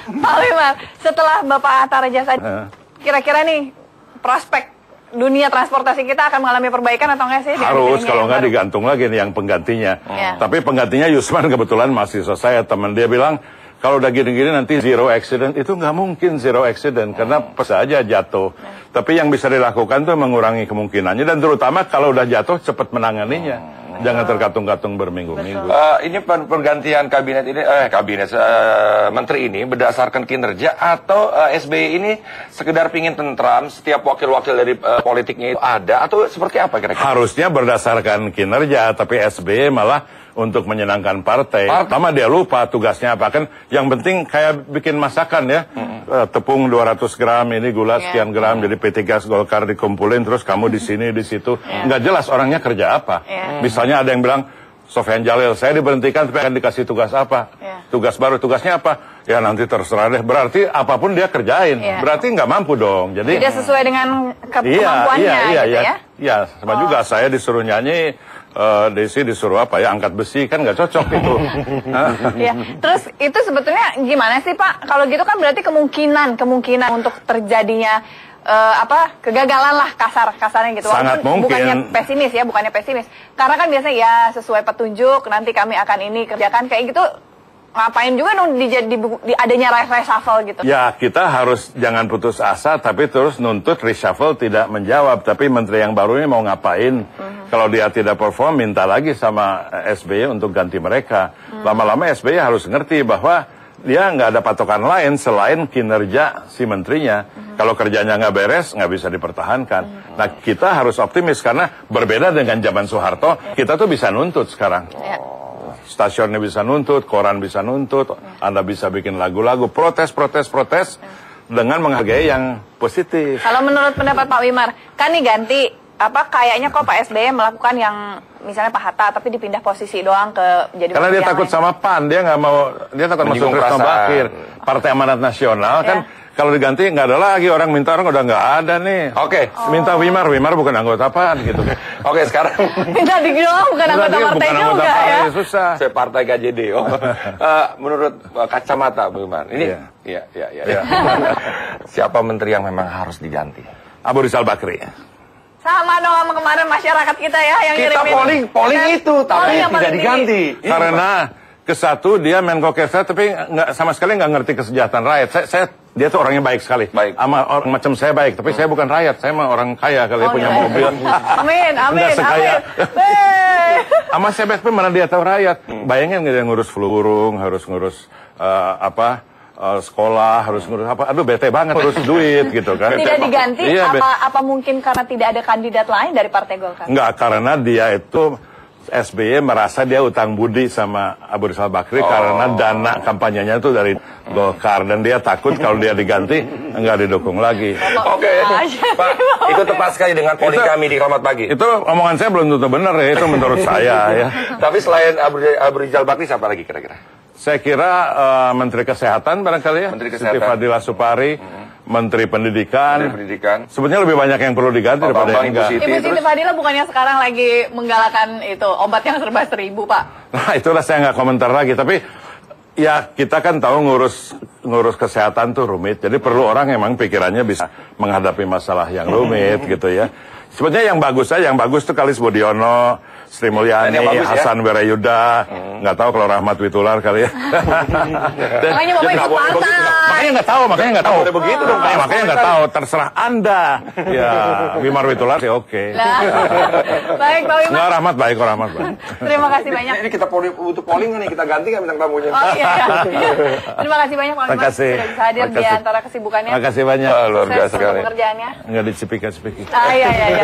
Pak Wimar, setelah Bapak Hatta Rajasa, kira-kira nih prospek dunia transportasi kita akan mengalami perbaikan atau enggak sih? Harus, kalau nggak digantung lagi nih yang penggantinya. Tapi penggantinya Yusman kebetulan mahasiswa saya, teman dia bilang, kalau udah gini-gini nanti zero accident, itu nggak mungkin zero accident, karena bisa aja jatuh. Tapi yang bisa dilakukan tuh mengurangi kemungkinannya, dan terutama kalau udah jatuh cepat menanganinya. Jangan terkatung-katung berminggu-minggu. Ini pergantian kabinet ini, menteri ini berdasarkan kinerja atau SBY ini sekedar pingin tentram, setiap wakil-wakil dari politiknya itu ada, atau seperti apa kira-kira? Harusnya berdasarkan kinerja, tapi SBY malah untuk menyenangkan partai. Pertama dia lupa tugasnya apa, kan yang penting kayak bikin masakan ya. Tepung 200 gram, ini gula sekian gram, jadi P3 Golkar dikumpulin, terus kamu di sini, di situ. Nggak jelas orangnya kerja apa. Misalnya ada yang bilang, Sofyan Jalil, saya diberhentikan tapi akan dikasih tugas apa? Tugas baru, tugasnya apa? Ya nanti terserah deh. Berarti apapun dia kerjain. Berarti nggak mampu dong. Jadi tidak sesuai dengan kemampuannya gitu ya? Iya, sama juga saya disuruh nyanyi, Desi disuruh apa ya, angkat besi, kan nggak cocok itu. Ya. Terus itu sebetulnya gimana sih Pak? Kalau gitu kan berarti kemungkinan untuk terjadinya kegagalan lah kasarnya gitu. Sangat mungkin. Bukannya pesimis. Karena kan biasanya ya sesuai petunjuk, nanti kami akan ini kerjakan kayak gitu. Ngapain juga dong di adanya reshuffle gitu? Ya, kita harus jangan putus asa, tapi terus nuntut reshuffle tidak menjawab. Tapi menteri yang baru ini mau ngapain? Kalau dia tidak perform, minta lagi sama SBY untuk ganti mereka. Lama-lama SBY harus ngerti bahwa dia nggak ada patokan lain selain kinerja si menterinya. Kalau kerjanya nggak beres, nggak bisa dipertahankan. Nah, kita harus optimis karena berbeda dengan zaman Soeharto, kita tuh bisa nuntut sekarang. Stasiunnya bisa nuntut, koran bisa nuntut, Anda bisa bikin lagu-lagu, protes dengan menghargai yang positif. Kalau menurut pendapat Pak Wimar, kan nih ganti, kayaknya kok Pak SBY melakukan yang misalnya Pak Hatta, tapi dipindah posisi doang ke jadi. Karena dia takut sama PAN, dia nggak mau, dia takut masuk Krisno Bakir, Partai Amanat Nasional kan. Kalau diganti nggak ada lagi, orang minta, orang udah nggak ada nih. Minta Wimar bukan anggota PAN gitu. Sekarang minta dibilang bukan anggota partai juga ya. Susah. Saya partai KJD. Menurut kacamata Wimar, ini siapa menteri yang memang harus diganti? Abu Rizal Bakri. Sama dong sama kemarin masyarakat kita ya yang kita polling itu, tapi tidak diganti. Karena kesatu dia Menko Kesehatan, tapi sama sekali nggak ngerti kesejahteraan rakyat. Dia tuh orangnya baik sekali. Sama orang macam saya baik, tapi saya bukan rakyat, saya mah orang kaya kali punya mobil. Amin. Sama saya baik, tapi mana dia tahu rakyat. Bayangin nggak dia ngurus flu burung, harus ngurus sekolah, harus ngurus apa? Aduh bete banget, ngurus duit gitu kan. Tidak diganti, apa mungkin karena tidak ada kandidat lain dari Partai Golkar? Enggak, karena dia itu SBY merasa dia utang budi sama Abu Rizal Bakri karena dana kampanyenya itu dari Golkar, dan dia takut kalau dia diganti enggak didukung lagi. Pak, itu tepat sekali dengan polling kami di Selamat Pagi. Itu omongan saya belum tentu benar ya, itu menurut saya ya. Tapi selain Abu Rizal Bakri, siapa lagi kira-kira? Saya kira Menteri Kesehatan barangkali ya, Siti Fadila Supari, Menteri Pendidikan. Sebenarnya lebih banyak yang perlu diganti daripada yang enggak. Ibu Siti Fadila bukannya sekarang lagi menggalakkan itu obat yang serba 1000, Pak? Nah, itulah saya nggak komentar lagi. Tapi ya kita kan tahu ngurus kesehatan tuh rumit. Jadi perlu orang yang memang pikirannya bisa menghadapi masalah yang rumit gitu ya. Sebenarnya yang bagus tuh Kalis Budiono, Sri Mulyani, Hasan Wirayuda, nggak tahu kalau Rahmat Witular kali ya. Makanya Bapak ikut partai. Makanya nggak tahu. Udah begitu dong. Makanya nggak tahu, terserah Anda. Ya, Wimar Witular sih oke. Baik, Pak Wimar. Nggak, Rahmat baik. Terima kasih banyak. Ini kita butuh polling nih, kita ganti nggak bintang tamunya? Terima kasih banyak Pak Wimar sudah bisa hadir di antara kesibukannya. Terima kasih banyak. Luar biasa sekali. Pekerjaannya. Nggak dicipika-cipiki. Iya.